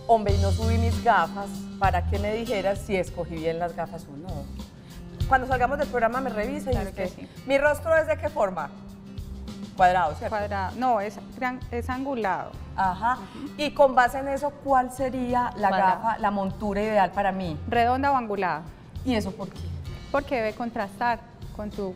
Hombre, y no subí mis gafas para que me dijeras si escogí bien las gafas o no. Cuando salgamos del programa me revisa y Claro usted, que sí. ¿mi rostro es de qué forma? Cuadrado, ¿cierto? Cuadrado. No, es angulado. Ajá. Y con base en eso, ¿cuál sería la Cuadrado. gafa, la montura ideal para mí? ¿Redonda o angulada? ¿Y eso por qué? Porque debe contrastar con tu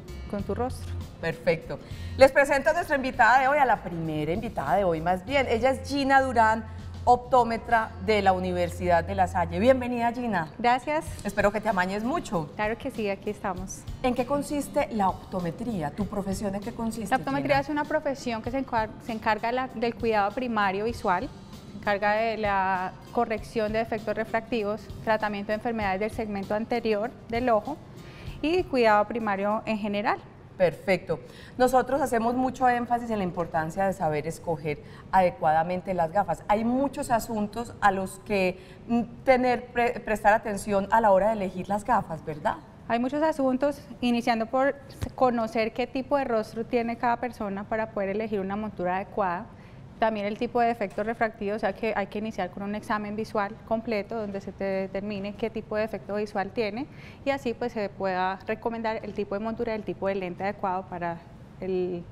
rostro. Perfecto. Les presento a nuestra invitada de hoy, a la primera invitada de hoy más bien. Ella es Gina Durán, optómetra de la Universidad de La Salle. Bienvenida, Gina. Gracias. Espero que te amañes mucho. Claro que sí, aquí estamos. ¿En qué consiste la optometría? ¿Tu profesión en qué consiste, La optometría Gina? es una profesión que se encarga del cuidado primario visual, se encarga de la corrección de defectos refractivos, tratamiento de enfermedades del segmento anterior del ojo y cuidado primario en general. Perfecto. Nosotros hacemos mucho énfasis en la importancia de saber escoger adecuadamente las gafas. Hay muchos asuntos a los que prestar atención a la hora de elegir las gafas, ¿verdad? Hay muchos asuntos, iniciando por conocer qué tipo de rostro tiene cada persona para poder elegir una montura adecuada. También el tipo de defectos refractivos, o sea que hay que iniciar con un examen visual completo donde se te determine qué tipo de defecto visual tiene y así pues se pueda recomendar el tipo de montura y el tipo de lente adecuado para el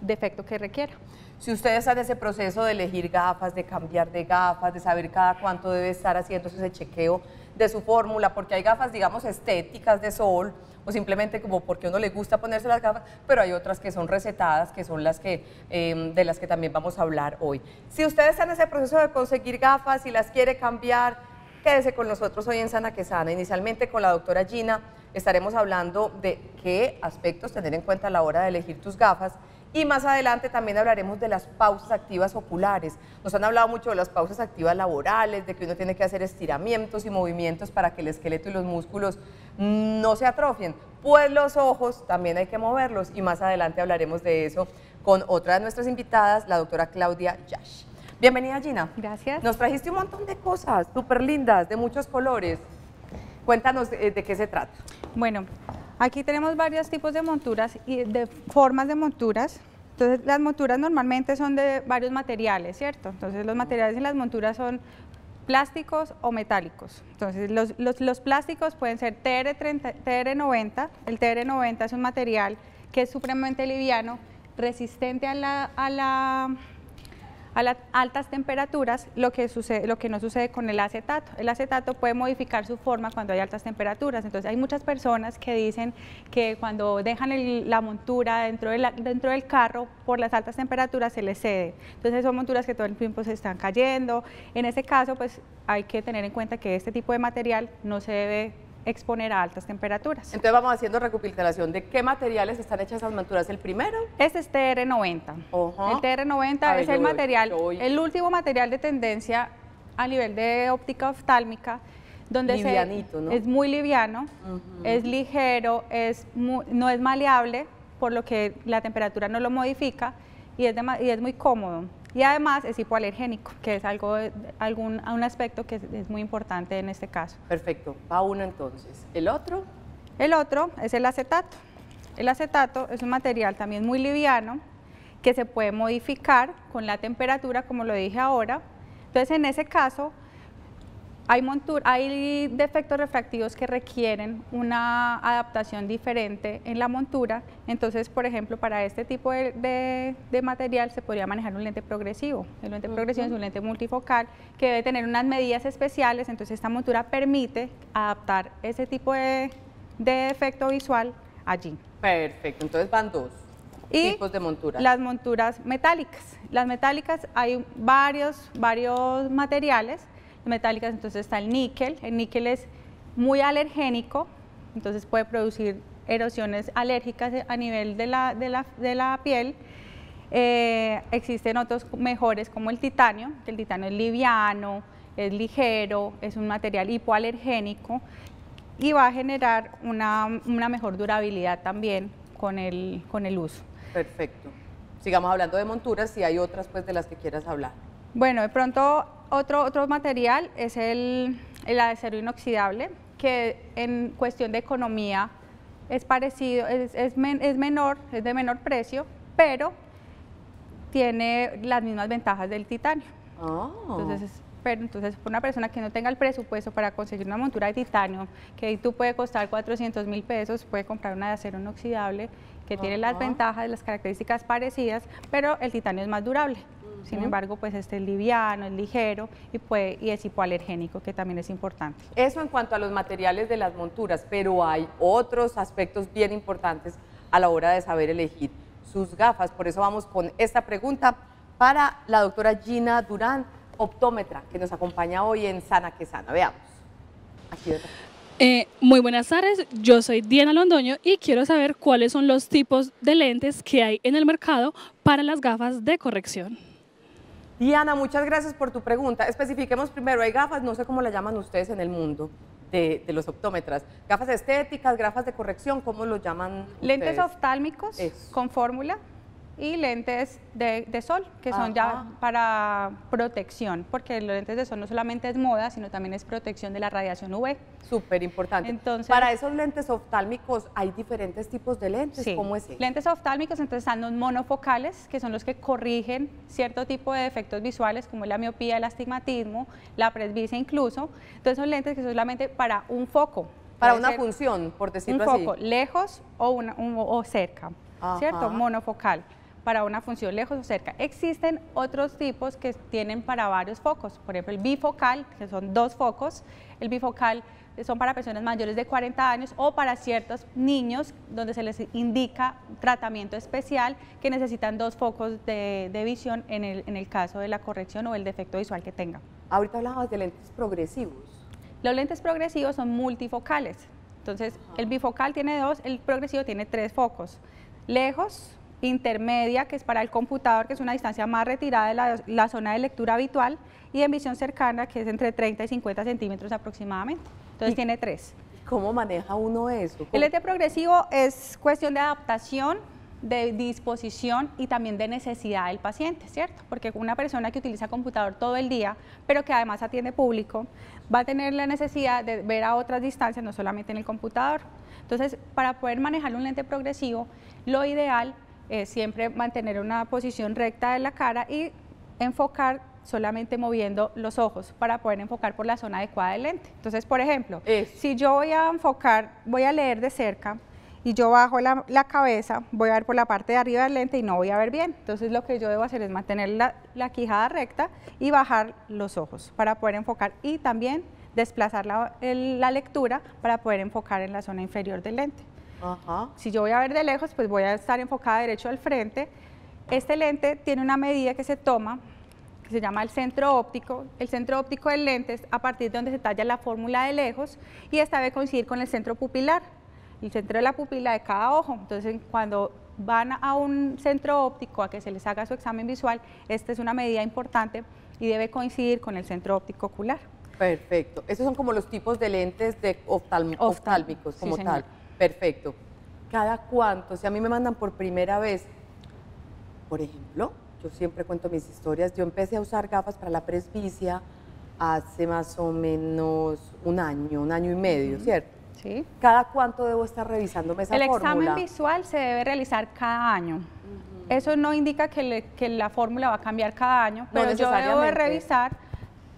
defecto que requiera. Si ustedes están en ese proceso de elegir gafas, de cambiar de gafas, de saber cada cuánto debe estar haciéndose ese chequeo de su fórmula, porque hay gafas, digamos, estéticas de sol, o simplemente como porque a uno le gusta ponerse las gafas, pero hay otras que son recetadas, que son las que, de las que también vamos a hablar hoy. Si ustedes están en ese proceso de conseguir gafas y las quiere cambiar, quédese con nosotros hoy en Sana que Sana. Inicialmente con la doctora Gina estaremos hablando de qué aspectos tener en cuenta a la hora de elegir tus gafas. Y más adelante también hablaremos de las pausas activas oculares. Nos han hablado mucho de las pausas activas laborales, de que uno tiene que hacer estiramientos y movimientos para que el esqueleto y los músculos no se atrofien. Pues los ojos también hay que moverlos y más adelante hablaremos de eso con otra de nuestras invitadas, la doctora Claudia Yash. Bienvenida, Gina. Gracias. Nos trajiste un montón de cosas súper lindas, de muchos colores. Cuéntanos de qué se trata. Bueno, aquí tenemos varios tipos de monturas y de formas de monturas. Entonces, las monturas normalmente son de varios materiales, ¿cierto? Entonces, los materiales en las monturas son plásticos o metálicos. Entonces, los plásticos pueden ser TR90. El TR90 es un material que es supremamente liviano, resistente a las altas temperaturas, lo que no sucede con el acetato. El acetato puede modificar su forma cuando hay altas temperaturas. Entonces hay muchas personas que dicen que cuando dejan la montura dentro del carro por las altas temperaturas se les cede. Entonces son monturas que todo el tiempo se están cayendo. En ese caso pues hay que tener en cuenta que este tipo de material no se debe exponer a altas temperaturas. Entonces vamos haciendo recapitulación de qué materiales están hechas esas monturas. ¿El primero? Este es TR90. Ajá. El TR90 es el material, yo voy. el último material de tendencia a nivel de óptica oftálmica, donde Livianito, ¿no? es muy liviano, es ligero, no es maleable, por lo que la temperatura no lo modifica y es muy cómodo. Y además es hipoalergénico, que es un aspecto que es muy importante en este caso. Perfecto, va uno entonces. ¿El otro? El otro es el acetato. El acetato es un material también muy liviano que se puede modificar con la temperatura, como lo dije ahora. Entonces, en ese caso, hay defectos refractivos que requieren una adaptación diferente en la montura. Entonces, por ejemplo, para este tipo de material se podría manejar un lente progresivo. El lente progresivo es un lente multifocal que debe tener unas medidas especiales. Entonces, esta montura permite adaptar ese tipo de efecto visual allí. Perfecto, entonces van dos tipos de monturas. Las monturas metálicas. Las metálicas hay varios materiales metálicas, entonces está el níquel es muy alergénico, entonces puede producir erosiones alérgicas a nivel de la piel. Existen otros mejores como el titanio, que el titanio es liviano, es ligero, es un material hipoalergénico y va a generar una mejor durabilidad también con el uso. Perfecto. Sigamos hablando de monturas, si hay otras pues de las que quieras hablar. Bueno, de pronto otro material es el acero inoxidable, que en cuestión de economía es parecido, es de menor precio, pero tiene las mismas ventajas del titanio. Oh. Entonces pero entonces por una persona que no tenga el presupuesto para conseguir una montura de titanio, que ahí tú puede costar 400.000 pesos, puede comprar una de acero inoxidable, que tiene las ventajas, las características parecidas, pero el titanio es más durable. Sin embargo, pues este es liviano, es ligero y es hipoalergénico, que también es importante. Eso en cuanto a los materiales de las monturas, pero hay otros aspectos bien importantes a la hora de saber elegir sus gafas. Por eso vamos con esta pregunta para la doctora Gina Durán, optómetra, que nos acompaña hoy en Sana que Sana. Veamos. Aquí otra. Muy buenas tardes, yo soy Diana Londoño y quiero saber cuáles son los tipos de lentes que hay en el mercado para las gafas de corrección. Diana, muchas gracias por tu pregunta. Especifiquemos primero, hay gafas, no sé cómo las llaman ustedes en el mundo de los optómetras. Gafas estéticas, gafas de corrección, ¿cómo lo llaman Lentes ustedes? oftálmicos con fórmula y lentes de sol, que son ya para protección, porque los lentes de sol no solamente es moda, sino también es protección de la radiación UV. Súper importante. Entonces, para esos lentes oftálmicos, ¿hay diferentes tipos de lentes? Sí, ¿Cómo es eso? lentes oftálmicos, entonces están los monofocales, que son los que corrigen cierto tipo de defectos visuales, como la miopía, el astigmatismo, la presbicia incluso. Entonces son lentes que son solamente para un foco. Para una función, por decirlo así. Un foco lejos o cerca, ¿cierto? Monofocal, para una función lejos o cerca. Existen otros tipos que tienen para varios focos, por ejemplo el bifocal, que son 2 focos. El bifocal son para personas mayores de 40 años o para ciertos niños donde se les indica tratamiento especial que necesitan 2 focos de visión en el caso de la corrección o el defecto visual que tengan. Ahorita hablabas de lentes progresivos. Los lentes progresivos son multifocales, entonces el bifocal tiene 2, el progresivo tiene 3 focos, lejos, intermedia, que es para el computador, que es una distancia más retirada de la zona de lectura habitual, y en visión cercana, que es entre 30 y 50 centímetros aproximadamente. Entonces tiene 3. ¿Cómo maneja uno eso? El lente progresivo es cuestión de adaptación, de disposición y también de necesidad del paciente, ¿cierto? Porque una persona que utiliza computador todo el día, pero que además atiende público, va a tener la necesidad de ver a otras distancias, no solamente en el computador. Entonces, para poder manejar un lente progresivo, lo ideal es siempre mantener una posición recta de la cara y enfocar solamente moviendo los ojos para poder enfocar por la zona adecuada del lente. Entonces, por ejemplo, si yo voy a enfocar, voy a leer de cerca y yo bajo la cabeza, voy a ver por la parte de arriba del lente y no voy a ver bien. Entonces, lo que yo debo hacer es mantener la quijada recta y bajar los ojos para poder enfocar y también desplazar la lectura para poder enfocar en la zona inferior del lente. Si yo voy a ver de lejos, pues voy a estar enfocada derecho al frente. Este lente tiene una medida que se toma, que se llama el centro óptico. El centro óptico del lente es a partir de donde se talla la fórmula de lejos y esta debe coincidir con el centro pupilar, el centro de la pupila de cada ojo. Entonces, cuando van a un centro óptico a que se les haga su examen visual, esta es una medida importante y debe coincidir con el centro óptico ocular. Perfecto. Esos son como los tipos de lentes de oftálmicos como sí, tal. Perfecto. ¿Cada cuánto? Si a mí me mandan por primera vez, por ejemplo, yo siempre cuento mis historias, yo empecé a usar gafas para la presbicia hace más o menos un año y medio, ¿cierto? Sí. ¿Cada cuánto debo estar revisándome esa fórmula? El examen visual se debe realizar cada año. Eso no indica que la fórmula va a cambiar cada año, pero yo debo de revisar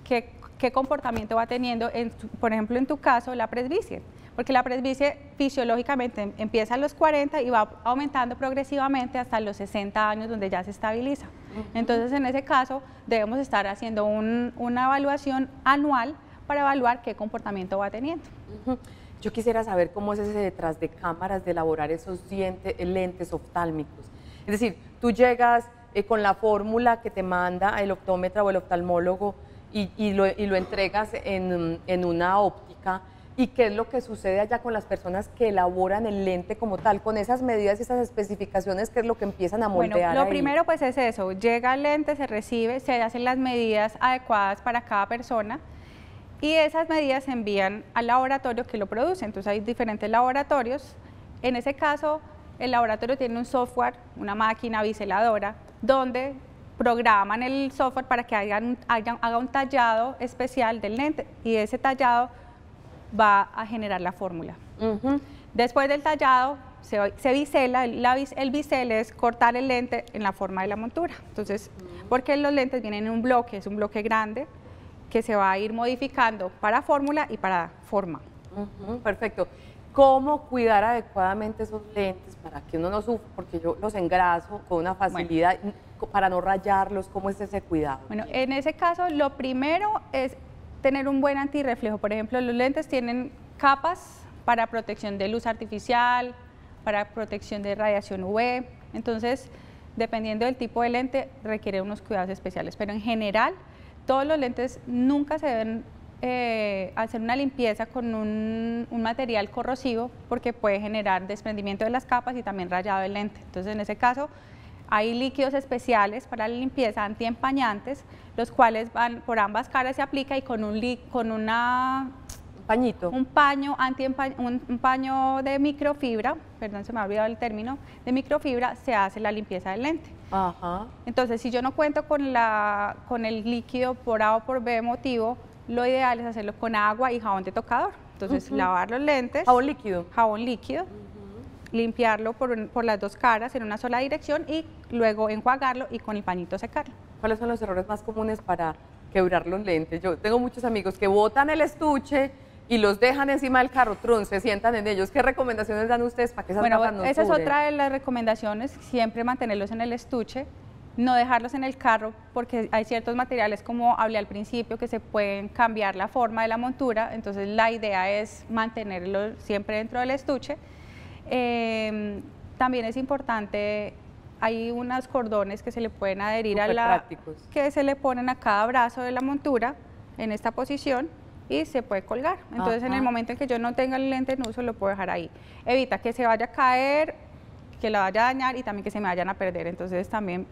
qué comportamiento va teniendo, por ejemplo, en tu caso, la presbicia. Porque la presbicia fisiológicamente empieza a los 40 y va aumentando progresivamente hasta los 60 años donde ya se estabiliza. Entonces, en ese caso, debemos estar haciendo una evaluación anual para evaluar qué comportamiento va teniendo. Yo quisiera saber cómo es ese detrás de cámaras de elaborar esos lentes oftálmicos. Es decir, tú llegas con la fórmula que te manda el optómetra o el oftalmólogo y lo entregas en una óptica. ¿Y qué es lo que sucede allá con las personas que elaboran el lente como tal? Con esas medidas y esas especificaciones, ¿qué es lo que empiezan a moldear? Bueno, lo primero pues es eso, llega el lente, se recibe, se hacen las medidas adecuadas para cada persona y esas medidas se envían al laboratorio que lo produce. Entonces hay diferentes laboratorios. En ese caso, el laboratorio tiene un software, una máquina biseladora, donde programan el software para que haga un tallado especial del lente y ese tallado va a generar la fórmula. Después del tallado se bisela, el bisel es cortar el lente en la forma de la montura. Entonces, porque los lentes vienen en un bloque, es un bloque grande, que se va a ir modificando para fórmula y para forma. Perfecto. ¿Cómo cuidar adecuadamente esos lentes para que uno no sufra? Porque yo los engraso con una facilidad, para no rayarlos. ¿Cómo es ese cuidado? Bueno, en ese caso lo primero es tener un buen antirreflejo. Por ejemplo, los lentes tienen capas para protección de luz artificial, para protección de radiación UV. Entonces, dependiendo del tipo de lente, requiere unos cuidados especiales. Pero en general, todos los lentes nunca se deben hacer una limpieza con un material corrosivo, porque puede generar desprendimiento de las capas y también rayado del lente. Entonces, en ese caso, hay líquidos especiales para la limpieza antiempañantes, los cuales van por ambas caras, se aplica y con un paño de microfibra, perdón, se me ha olvidado el término, de microfibra, se hace la limpieza del lente. Ajá. Entonces, si yo no cuento con el líquido por A o por B motivo, lo ideal es hacerlo con agua y jabón de tocador. Entonces, lavar los lentes. Jabón líquido. Jabón líquido. Limpiarlo por las dos caras en una sola dirección y luego enjuagarlo y con el pañito secarlo. ¿Cuáles son los errores más comunes para quebrar los lentes? Yo tengo muchos amigos que botan el estuche y los dejan encima del carro, se sientan en ellos. ¿Qué recomendaciones dan ustedes para que esas gafas no esa es duren? otra de las recomendaciones, siempre mantenerlos en el estuche, no dejarlos en el carro, porque hay ciertos materiales, como hablé al principio, que se pueden cambiar la forma de la montura. Entonces la idea es mantenerlo siempre dentro del estuche. También es importante, hay unos cordones que se le pueden adherir que se le ponen a cada brazo de la montura en esta posición y se puede colgar. Entonces en el momento en que yo no tenga el lente en uso, lo puedo dejar ahí. Evita que se vaya a caer, que la vaya a dañar y también que se me vayan a perder. Entonces también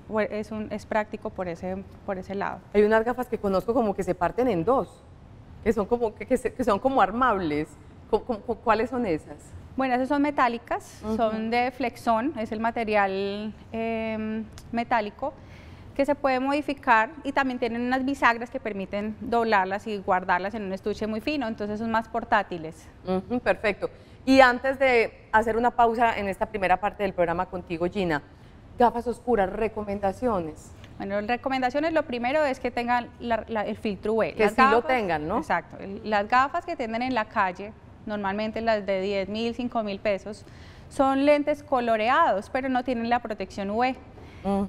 es práctico por ese lado. Hay unas gafas que conozco como que se parten en dos, que son como armables. ¿Cuáles son esas? Bueno, esas son metálicas, son de Flexón, es el material metálico que se puede modificar, y también tienen unas bisagras que permiten doblarlas y guardarlas en un estuche muy fino, entonces son más portátiles. Perfecto. Y antes de hacer una pausa en esta primera parte del programa contigo, Gina, gafas oscuras, recomendaciones. Bueno, recomendaciones, lo primero es que tengan el filtro UV. Que sí lo tengan, ¿no? Exacto. Las gafas que tienen en la calle, normalmente las de 10.000, 5.000 pesos, son lentes coloreados, pero no tienen la protección UV.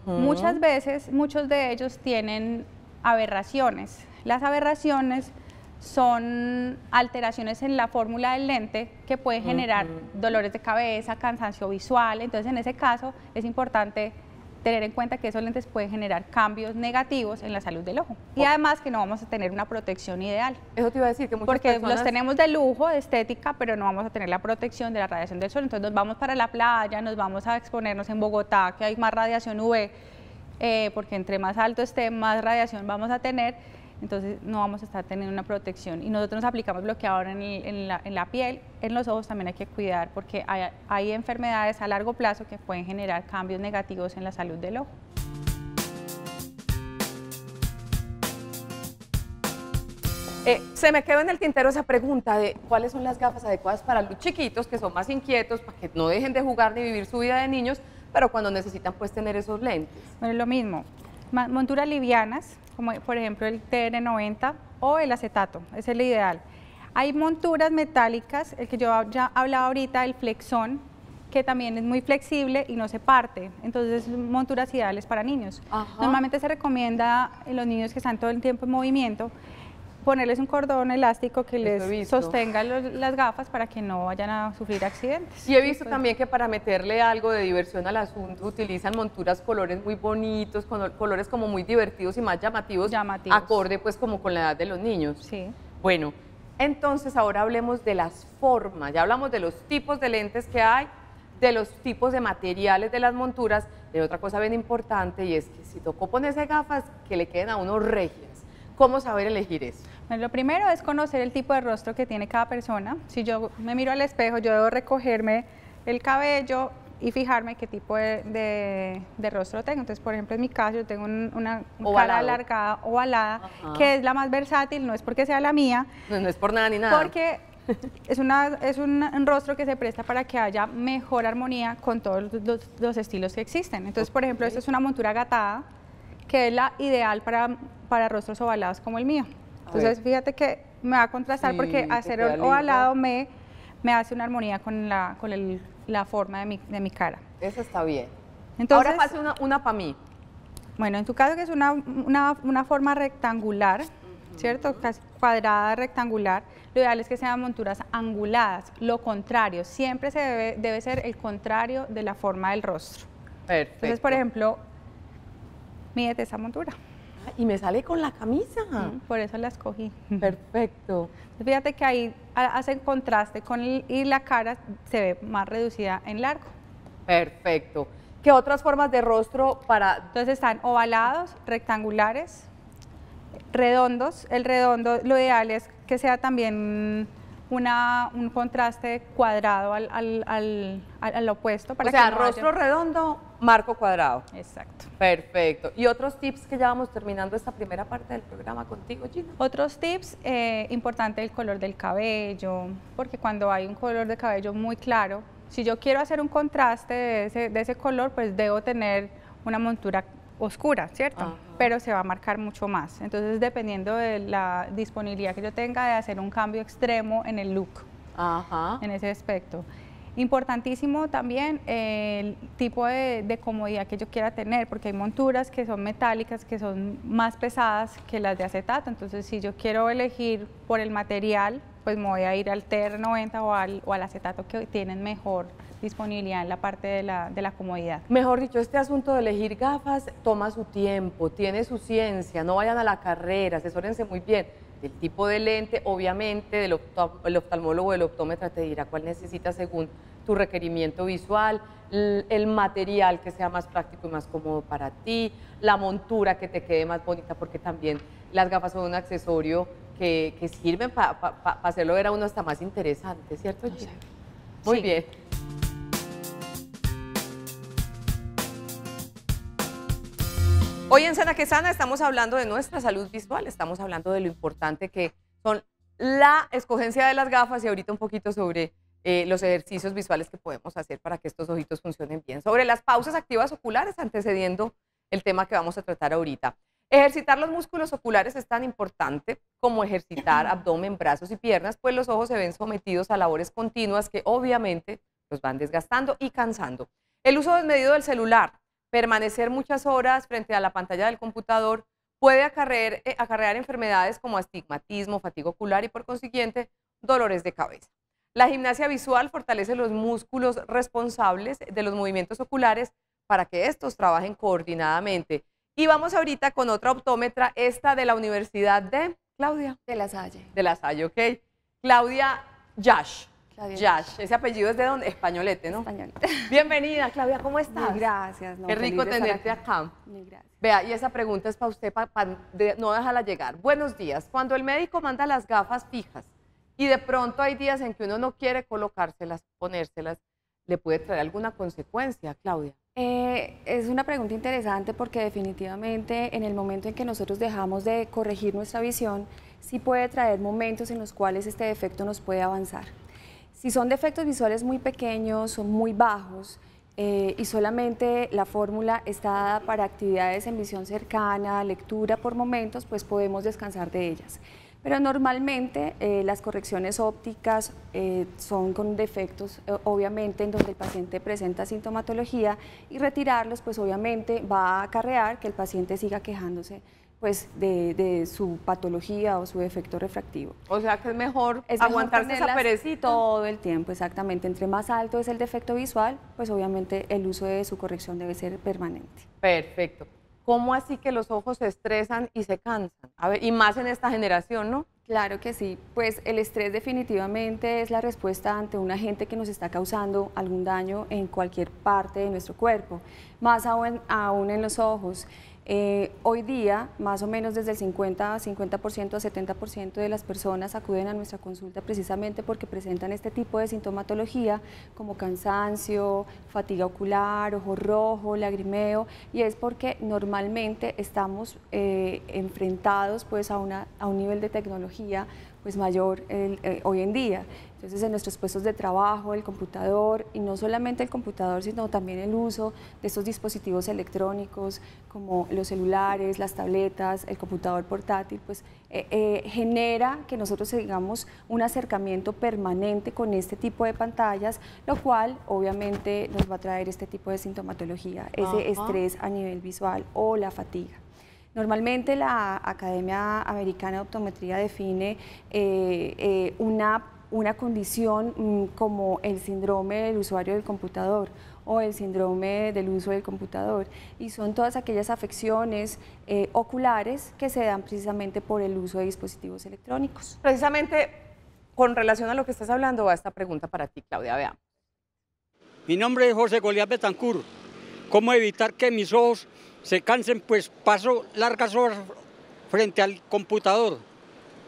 Muchas veces, muchos de ellos tienen aberraciones. Las aberraciones son alteraciones en la fórmula del lente que pueden generar dolores de cabeza, cansancio visual. Entonces, en ese caso, es importante tener en cuenta que esos lentes pueden generar cambios negativos en la salud del ojo. Y además que no vamos a tener una protección ideal. Eso te iba a decir, que muchas porque personas... los tenemos de lujo, de estética, pero no vamos a tener la protección de la radiación del sol. Entonces nos vamos para la playa, nos vamos a exponernos en Bogotá, que hay más radiación UV, porque entre más alto esté, más radiación vamos a tener. Entonces no vamos a estar teniendo una protección. Y nosotros nos aplicamos bloqueador en la piel, en los ojos también hay que cuidar, porque hay enfermedades a largo plazo que pueden generar cambios negativos en la salud del ojo. Se me quedó en el tintero esa pregunta de cuáles son las gafas adecuadas para los chiquitos, que son más inquietos, para que no dejen de jugar ni vivir su vida de niños, pero cuando necesitan pues tener esos lentes. Bueno, lo mismo, monturas livianas, como por ejemplo el TN90 o el acetato, ese es el ideal. Hay monturas metálicas, el que yo ya hablaba ahorita, el Flexón, que también es muy flexible y no se parte, entonces monturas ideales para niños. Normalmente se recomienda en los niños que están todo el tiempo en movimiento, ponerles un cordón elástico que les sostenga las gafas para que no vayan a sufrir accidentes. Y he visto también que para meterle algo de diversión al asunto utilizan monturas colores muy bonitos, colores como muy divertidos y más llamativos, acorde pues como con la edad de los niños. Sí. Bueno, entonces ahora hablemos de las formas, ya hablamos de los tipos de lentes que hay, de los tipos de materiales de las monturas, de otra cosa bien importante, y es que si tocó ponerse gafas que le queden a uno regias. ¿Cómo saber elegir eso? Bueno, lo primero es conocer el tipo de rostro que tiene cada persona. Si yo me miro al espejo, yo debo recogerme el cabello y fijarme qué tipo de rostro tengo. Entonces, por ejemplo, en mi caso, yo tengo una cara alargada, ovalada, que es la más versátil, no es porque sea la mía. No es por nada ni nada. Porque es un rostro que se presta para que haya mejor armonía con todos los estilos que existen. Entonces, por ejemplo, esta es una montura gatada, que es la ideal para rostros ovalados como el mío. Entonces, fíjate que me va a contrastar porque hacer el ovalado me hace una armonía con la forma de mi cara. Eso está bien. Entonces, ahora pase una para mí. Bueno, en tu caso que es una forma rectangular, ¿cierto? Casi cuadrada, rectangular, lo ideal es que sean monturas anguladas. Lo contrario, siempre debe ser el contrario de la forma del rostro. Perfecto. Entonces, por ejemplo, mídete esa montura. Y me sale con la camisa. Por eso la escogí. Perfecto. Fíjate que ahí hace contraste y la cara se ve más reducida en largo. Perfecto. ¿Qué otras formas de rostro para...? Entonces están ovalados, rectangulares, redondos. El redondo lo ideal es que sea también un contraste cuadrado al opuesto. Para o sea, que no rostro redondo, marco cuadrado. Exacto. Perfecto. ¿Y otros tips que ya vamos terminando esta primera parte del programa contigo, Gina? Otros tips, importante el color del cabello, porque cuando hay un color de cabello muy claro, si yo quiero hacer un contraste de ese color, pues debo tener una montura oscura, ¿cierto? Ajá. Pero se va a marcar mucho más. Entonces, dependiendo de la disponibilidad que yo tenga de hacer un cambio extremo en el look, ajá, en ese aspecto. Importantísimo también el tipo de comodidad que yo quiera tener, porque hay monturas que son metálicas, que son más pesadas que las de acetato. Entonces, si yo quiero elegir por el material, pues me voy a ir al TR90 o al acetato, que tienen mejor disponibilidad en la parte de la comodidad. Mejor dicho, este asunto de elegir gafas toma su tiempo, tiene su ciencia, no vayan a la carrera, asesórense muy bien del tipo de lente, obviamente el oftalmólogo o el optómetra te dirá cuál necesitas según tu requerimiento visual, el material que sea más práctico y más cómodo para ti, la montura que te quede más bonita, porque también las gafas son un accesorio que sirven para hacerlo ver a uno hasta más interesante, ¿cierto, Gina? Muy sí. bien. Hoy en Sana que Sana estamos hablando de nuestra salud visual, estamos hablando de lo importante que son la escogencia de las gafas y ahorita un poquito sobre los ejercicios visuales que podemos hacer para que estos ojitos funcionen bien. Sobre las pausas activas oculares, antecediendo el tema que vamos a tratar ahorita. Ejercitar los músculos oculares es tan importante como ejercitar abdomen, brazos y piernas, pues los ojos se ven sometidos a labores continuas que obviamente los van desgastando y cansando. El uso desmedido del celular, permanecer muchas horas frente a la pantalla del computador puede acarrear enfermedades como astigmatismo, fatiga ocular y por consiguiente dolores de cabeza. La gimnasia visual fortalece los músculos responsables de los movimientos oculares para que estos trabajen coordinadamente. Y vamos ahorita con otra optómetra, esta de la Universidad de Claudia. De La Salle. De La Salle, ok. Claudia Yash. Yash, ese apellido es de donde, españolete, ¿no? Españolete. Bienvenida, Claudia, ¿cómo estás? Muy gracias. No, qué rico tenerte acá. Muy gracias. Vea, y esa pregunta es para usted, no dejarla llegar. Buenos días. Cuando el médico manda las gafas fijas y de pronto hay días en que uno no quiere colocárselas, ponérselas, ¿le puede traer alguna consecuencia, Claudia? Es una pregunta interesante porque definitivamente en el momento en que nosotros dejamos de corregir nuestra visión, sí puede traer momentos en los cuales este defecto nos puede avanzar. Si son defectos visuales muy pequeños o muy bajos y solamente la fórmula está dada para actividades en visión cercana, lectura por momentos, pues podemos descansar de ellas. Pero normalmente las correcciones ópticas son con defectos, obviamente, en donde el paciente presenta sintomatología y retirarlos, pues obviamente va a acarrear que el paciente siga quejándose pues, de su patología o su defecto refractivo. O sea que es mejor aguantarse esa perecita. Todo el tiempo, exactamente. Entre más alto es el defecto visual, pues obviamente el uso de su corrección debe ser permanente. Perfecto. ¿Cómo así que los ojos se estresan y se cansan? A ver, y más en esta generación, ¿no? Claro que sí, pues el estrés definitivamente es la respuesta ante un agente que nos está causando algún daño en cualquier parte de nuestro cuerpo, más aún en los ojos. Hoy día, más o menos desde el 50% a 70% de las personas acuden a nuestra consulta precisamente porque presentan este tipo de sintomatología como cansancio, fatiga ocular, ojo rojo, lagrimeo, y es porque normalmente estamos enfrentados pues, a un nivel de tecnología pues mayor hoy en día. Entonces, en nuestros puestos de trabajo, el computador, y no solamente el computador, sino también el uso de estos dispositivos electrónicos como los celulares, las tabletas, el computador portátil, pues genera que nosotros tengamos un acercamiento permanente con este tipo de pantallas, lo cual obviamente nos va a traer este tipo de sintomatología, ese estrés a nivel visual o la fatiga. Normalmente la Academia Americana de Optometría define una condición como el síndrome del usuario del computador o el síndrome del uso del computador, y son todas aquellas afecciones oculares que se dan precisamente por el uso de dispositivos electrónicos. Precisamente con relación a lo que estás hablando va esta pregunta para ti, Claudia, veamos. Mi nombre es José Goliat Betancur. ¿Cómo evitar que mis ojos se cansen? Pues paso largas horas frente al computador.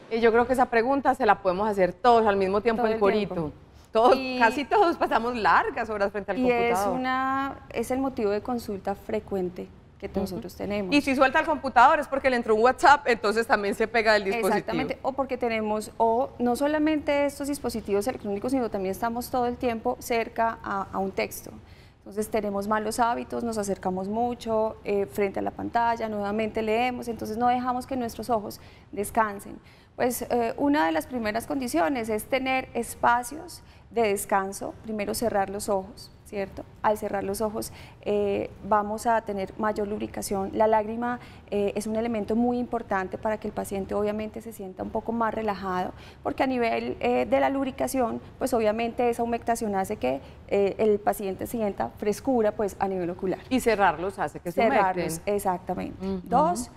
Y yo creo que esa pregunta se la podemos hacer todos al mismo tiempo en corito. Todos, casi todos pasamos largas horas frente al computador. Es el motivo de consulta frecuente que nosotros tenemos. Y si suelta el computador es porque le entró un WhatsApp, entonces también se pega del dispositivo. Exactamente, o porque tenemos, o no solamente estos dispositivos electrónicos, sino también estamos todo el tiempo cerca a un texto. Entonces tenemos malos hábitos, nos acercamos mucho frente a la pantalla, nuevamente leemos, entonces no dejamos que nuestros ojos descansen. Pues una de las primeras condiciones es tener espacios de descanso, primero cerrar los ojos, ¿cierto? Al cerrar los ojos vamos a tener mayor lubricación. La lágrima es un elemento muy importante para que el paciente obviamente se sienta un poco más relajado, porque a nivel de la lubricación, pues obviamente esa humectación hace que el paciente sienta frescura pues a nivel ocular. Y cerrarlos hace que se humecten. Exactamente. Dos,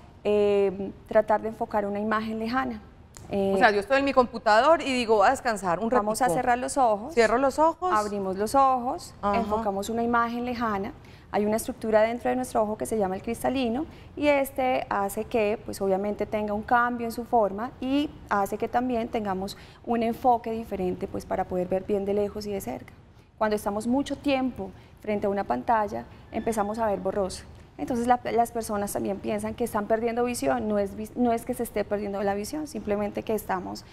tratar de enfocar una imagen lejana. O sea, yo estoy en mi computador y digo, voy a descansar un ratito. Vamos a cerrar los ojos. Cierro los ojos. Abrimos los ojos, enfocamos una imagen lejana. Hay una estructura dentro de nuestro ojo que se llama el cristalino y este hace que, pues obviamente tenga un cambio en su forma y hace que también tengamos un enfoque diferente, pues para poder ver bien de lejos y de cerca. Cuando estamos mucho tiempo frente a una pantalla, empezamos a ver borroso. Entonces las personas también piensan que están perdiendo visión, no es que se esté perdiendo la visión, simplemente que estamos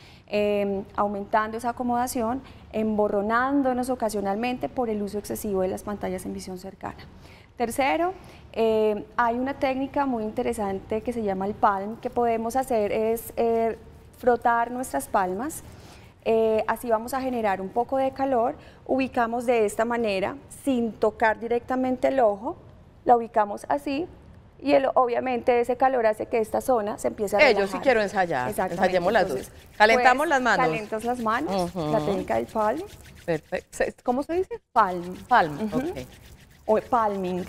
aumentando esa acomodación, emborronándonos ocasionalmente por el uso excesivo de las pantallas en visión cercana. Tercero, hay una técnica muy interesante que se llama el palm, que podemos hacer es frotar nuestras palmas, así vamos a generar un poco de calor, ubicamos de esta manera sin tocar directamente el ojo, la ubicamos así y obviamente ese calor hace que esta zona se empiece a relajar. Yo sí quiero ensayar, ensayemos las dos. Calentamos pues, las manos. Calentas las manos, la técnica del palm. Perfecto. ¿Cómo se dice? Palm. Palm, ok. O palming.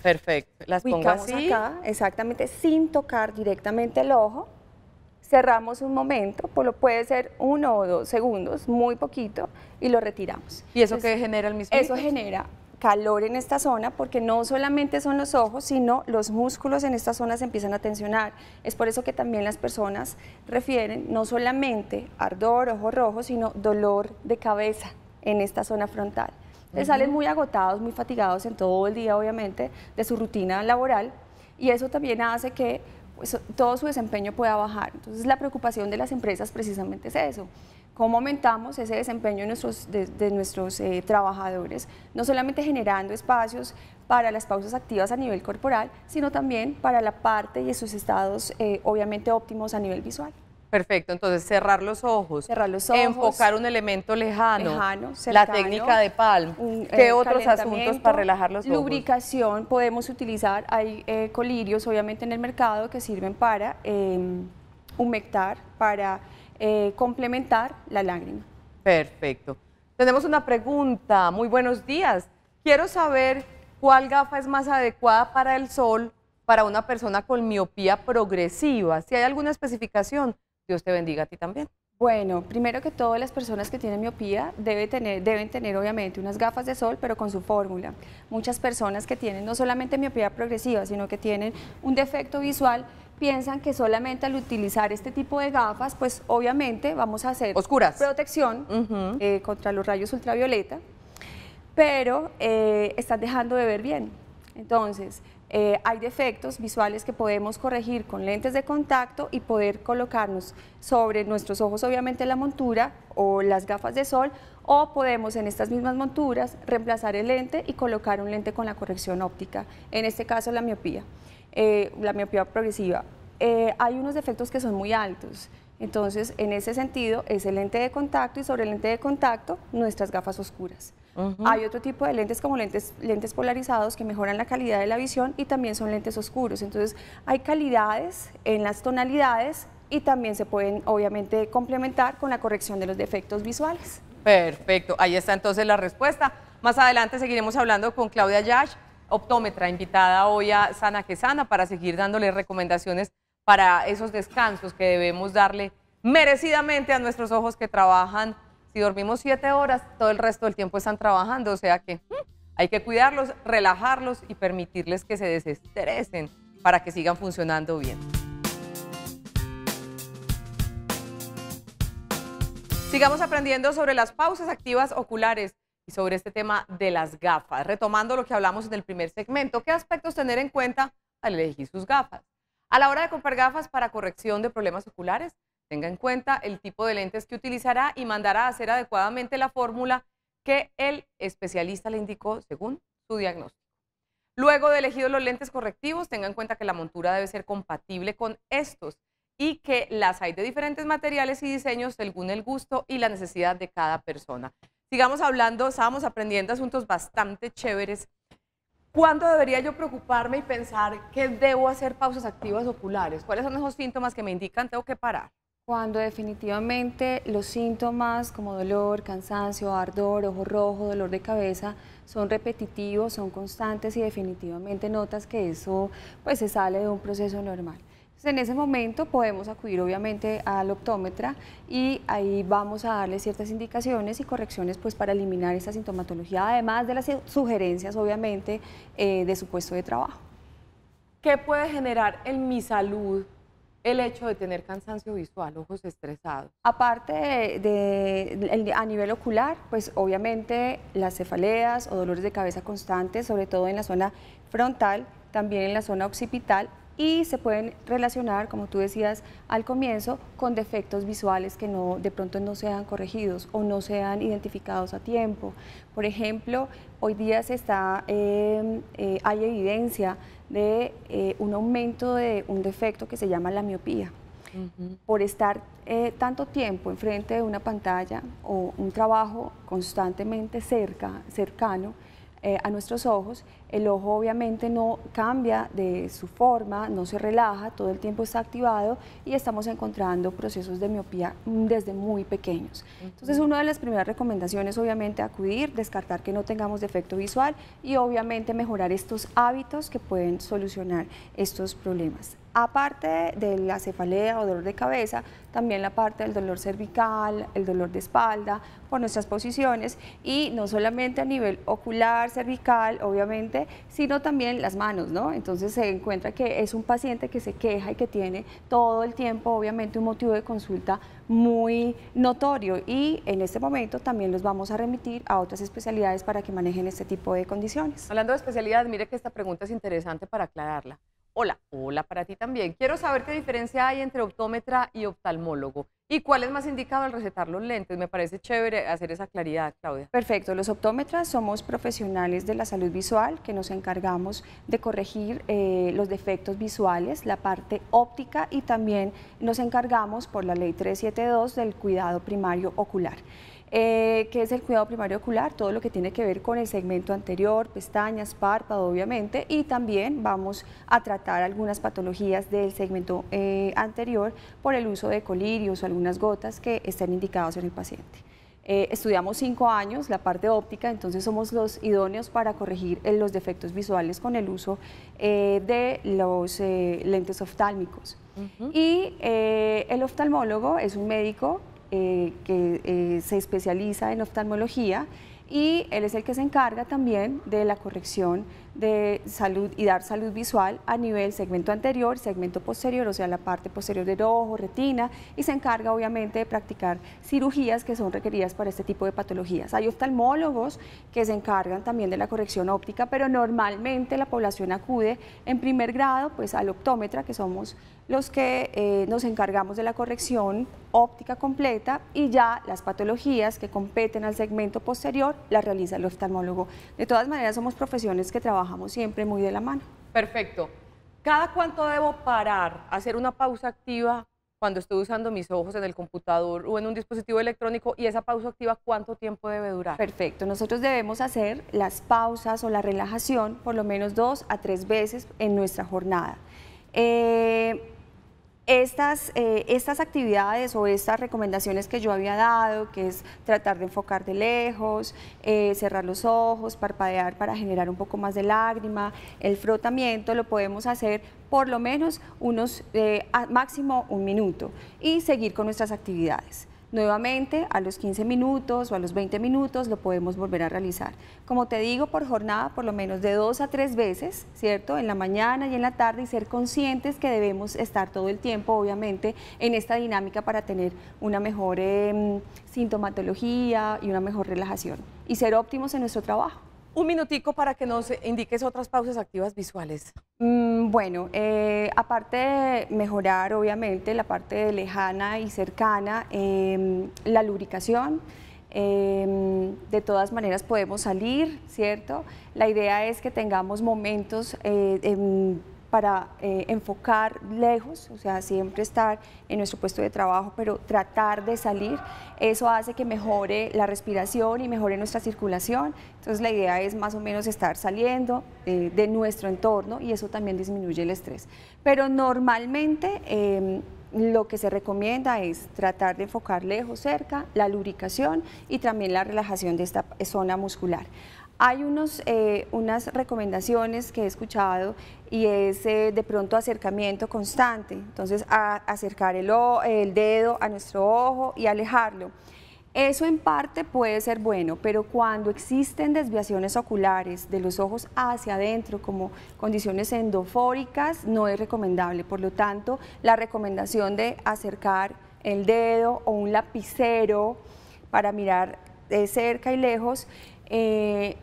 Perfecto, las pongo así. Acá, exactamente, sin tocar directamente el ojo. Cerramos un momento, pues puede ser 1 o 2 segundos, muy poquito, y lo retiramos. ¿Y eso qué genera el mismo? Eso genera calor en esta zona porque no solamente son los ojos, sino los músculos en esta zona se empiezan a tensionar. Es por eso que también las personas refieren no solamente ardor, ojo rojo, sino dolor de cabeza en esta zona frontal. Entonces salen muy agotados, muy fatigados en todo el día, obviamente, de su rutina laboral y eso también hace que pues, todo su desempeño pueda bajar. Entonces la preocupación de las empresas precisamente es eso. ¿Cómo aumentamos ese desempeño de nuestros trabajadores? No solamente generando espacios para las pausas activas a nivel corporal, sino también para la parte y sus estados obviamente óptimos a nivel visual. Perfecto, entonces cerrar los ojos, enfocar un elemento lejano, cercano, la técnica de palm. ¿Qué otros asuntos para relajar los ojos? Lubricación, podemos utilizar, hay colirios obviamente en el mercado que sirven para humectar, para complementar la lágrima. Perfecto. Tenemos una pregunta. Muy buenos días. Quiero saber cuál gafa es más adecuada para el sol para una persona con miopía progresiva. Si hay alguna especificación, Dios te bendiga a ti también. Bueno, primero que todo, las personas que tienen miopía deben tener obviamente unas gafas de sol, pero con su fórmula. Muchas personas que tienen no solamente miopía progresiva, sino que tienen un defecto visual, piensan que solamente al utilizar este tipo de gafas, pues obviamente vamos a hacer oscuras, protección contra los rayos ultravioleta, pero están dejando de ver bien. Entonces, Hay defectos visuales que podemos corregir con lentes de contacto y poder colocarnos sobre nuestros ojos, obviamente la montura o las gafas de sol, o podemos en estas mismas monturas reemplazar el lente y colocar un lente con la corrección óptica, en este caso la miopía progresiva. Hay unos defectos que son muy altos, entonces en ese sentido es el lente de contacto y sobre el lente de contacto nuestras gafas oscuras. Hay otro tipo de lentes como lentes polarizados que mejoran la calidad de la visión y también son lentes oscuros, entonces hay calidades en las tonalidades y también se pueden obviamente complementar con la corrección de los defectos visuales. Perfecto, ahí está entonces la respuesta. Más adelante seguiremos hablando con Claudia Yash, optómetra, invitada hoy a Sana que Sana, para seguir dándole recomendaciones para esos descansos que debemos darle merecidamente a nuestros ojos que trabajan. Si dormimos 7 horas, todo el resto del tiempo están trabajando, o sea que hay que cuidarlos, relajarlos y permitirles que se desestresen para que sigan funcionando bien. Sigamos aprendiendo sobre las pausas activas oculares y sobre este tema de las gafas. Retomando lo que hablamos en el primer segmento, ¿qué aspectos tener en cuenta al elegir sus gafas? A la hora de comprar gafas para corrección de problemas oculares, tenga en cuenta el tipo de lentes que utilizará y mandará a hacer adecuadamente la fórmula que el especialista le indicó según su diagnóstico. Luego de elegidos los lentes correctivos, tenga en cuenta que la montura debe ser compatible con estos y que las hay de diferentes materiales y diseños según el gusto y la necesidad de cada persona. Sigamos hablando, estábamos aprendiendo asuntos bastante chéveres. ¿Cuándo debería yo preocuparme y pensar que debo hacer pausas activas oculares? ¿Cuáles son esos síntomas que me indican tengo que parar? Cuando definitivamente los síntomas como dolor, cansancio, ardor, ojo rojo, dolor de cabeza son repetitivos, son constantes y definitivamente notas que eso pues se sale de un proceso normal. Entonces, en ese momento podemos acudir obviamente al optómetra y ahí vamos a darle ciertas indicaciones y correcciones pues para eliminar esa sintomatología, además de las sugerencias obviamente de su puesto de trabajo. ¿Qué puede generar en mi salud el hecho de tener cansancio visual, ojos estresados? Aparte a nivel ocular, pues obviamente las cefaleas o dolores de cabeza constantes, sobre todo en la zona frontal, también en la zona occipital, y se pueden relacionar, como tú decías al comienzo, con defectos visuales que de pronto no sean corregidos o no sean identificados a tiempo. Por ejemplo, hoy día hay evidencia de un aumento de un defecto que se llama la miopía. Por estar tanto tiempo enfrente de una pantalla o un trabajo constantemente cercano a nuestros ojos, el ojo obviamente no cambia de su forma, no se relaja, todo el tiempo está activado y estamos encontrando procesos de miopía desde muy pequeños. Entonces, una de las primeras recomendaciones obviamente acudir, descartar que no tengamos defecto visual y obviamente mejorar estos hábitos que pueden solucionar estos problemas. Aparte de la cefalea o dolor de cabeza, también la parte del dolor cervical, el dolor de espalda, por nuestras posiciones y no solamente a nivel ocular, cervical, obviamente, sino también las manos, ¿no? Entonces se encuentra que es un paciente que se queja y que tiene todo el tiempo, obviamente, un motivo de consulta muy notorio y en este momento también los vamos a remitir a otras especialidades para que manejen este tipo de condiciones. Hablando de especialidades, mire que esta pregunta es interesante para aclararla. Hola para ti también. Quiero saber qué diferencia hay entre optómetra y oftalmólogo y cuál es más indicado al recetar los lentes. Me parece chévere hacer esa claridad, Claudia. Perfecto, los optómetras somos profesionales de la salud visual que nos encargamos de corregir los defectos visuales, la parte óptica y también nos encargamos por la ley 372 del cuidado primario ocular. ¿Qué es el cuidado primario ocular? Todo lo que tiene que ver con el segmento anterior, pestañas, párpado obviamente, y también vamos a tratar algunas patologías del segmento anterior por el uso de colirios o algunas gotas que estén indicados en el paciente. Estudiamos 5 años la parte óptica, entonces somos los idóneos para corregir los defectos visuales con el uso de los lentes oftálmicos. Y el oftalmólogo es un médico que se especializa en oftalmología y él es el que se encarga también de la corrección de salud y dar salud visual a nivel segmento anterior, segmento posterior, o sea, la parte posterior del ojo, retina, y se encarga obviamente de practicar cirugías que son requeridas para este tipo de patologías. Hay oftalmólogos que se encargan también de la corrección óptica, pero normalmente la población acude en primer grado pues al optómetra, que somos los que nos encargamos de la corrección óptica completa, y ya las patologías que competen al segmento posterior las realiza el oftalmólogo. De todas maneras, somos profesiones que trabajamos siempre muy de la mano. Perfecto. ¿Cada cuánto debo parar, hacer una pausa activa cuando estoy usando mis ojos en el computador o en un dispositivo electrónico? Y esa pausa activa, ¿cuánto tiempo debe durar? Perfecto. Nosotros debemos hacer las pausas o la relajación por lo menos 2 a 3 veces en nuestra jornada. Estas actividades o estas recomendaciones que yo había dado, que es tratar de enfocar de lejos, cerrar los ojos, parpadear para generar un poco más de lágrima, el frotamiento, lo podemos hacer por lo menos máximo 1 minuto y seguir con nuestras actividades. Nuevamente, a los 15 minutos o a los 20 minutos lo podemos volver a realizar. Como te digo, por jornada, por lo menos de 2 a 3 veces, ¿cierto? En la mañana y en la tarde, y ser conscientes que debemos estar todo el tiempo, obviamente, en esta dinámica para tener una mejor sintomatología y una mejor relajación. Y ser óptimos en nuestro trabajo. Un minutico para que nos indiques otras pausas activas visuales. Bueno, aparte de mejorar obviamente la parte lejana y cercana, la lubricación, de todas maneras podemos salir, ¿cierto? La idea es que tengamos momentos para enfocar lejos, o sea, siempre estar en nuestro puesto de trabajo, pero tratar de salir. Eso hace que mejore la respiración y mejore nuestra circulación. Entonces la idea es más o menos estar saliendo de nuestro entorno, y eso también disminuye el estrés. Pero normalmente lo que se recomienda es tratar de enfocar lejos, cerca, la lubricación y también la relajación de esta zona muscular. Hay unas recomendaciones que he escuchado, y es de pronto acercamiento constante, entonces acercar el dedo a nuestro ojo y alejarlo. Eso en parte puede ser bueno, pero cuando existen desviaciones oculares de los ojos hacia adentro, como condiciones endofóricas, no es recomendable. Por lo tanto, la recomendación de acercar el dedo o un lapicero para mirar de cerca y lejos,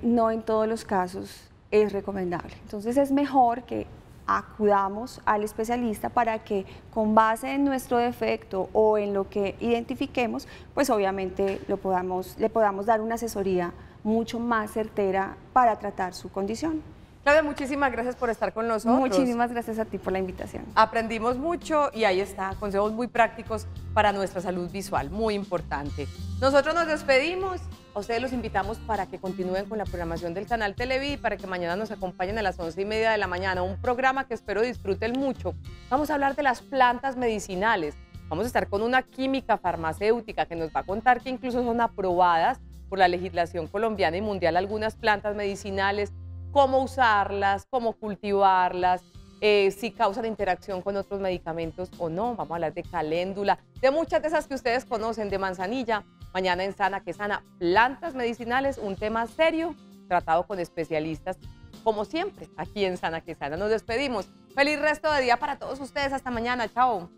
no en todos los casos es recomendable. Entonces es mejor que acudamos al especialista para que, con base en nuestro defecto o en lo que identifiquemos, pues obviamente le podamos dar una asesoría mucho más certera para tratar su condición. Claudia, muchísimas gracias por estar con nosotros. Muchísimas gracias a ti por la invitación. Aprendimos mucho y ahí está, consejos muy prácticos para nuestra salud visual, muy importante. Nosotros nos despedimos, a ustedes los invitamos para que continúen con la programación del canal Televid, para que mañana nos acompañen a las 11:30 de la mañana, un programa que espero disfruten mucho. Vamos a hablar de las plantas medicinales, vamos a estar con una química farmacéutica que nos va a contar que incluso son aprobadas por la legislación colombiana y mundial algunas plantas medicinales, cómo usarlas, cómo cultivarlas, si causan interacción con otros medicamentos o no. Vamos a hablar de caléndula, de muchas de esas que ustedes conocen, de manzanilla. Mañana en Sana que Sana, plantas medicinales, un tema serio, tratado con especialistas, como siempre, aquí en Sana que Sana. Nos despedimos. Feliz resto de día para todos ustedes. Hasta mañana. Chao.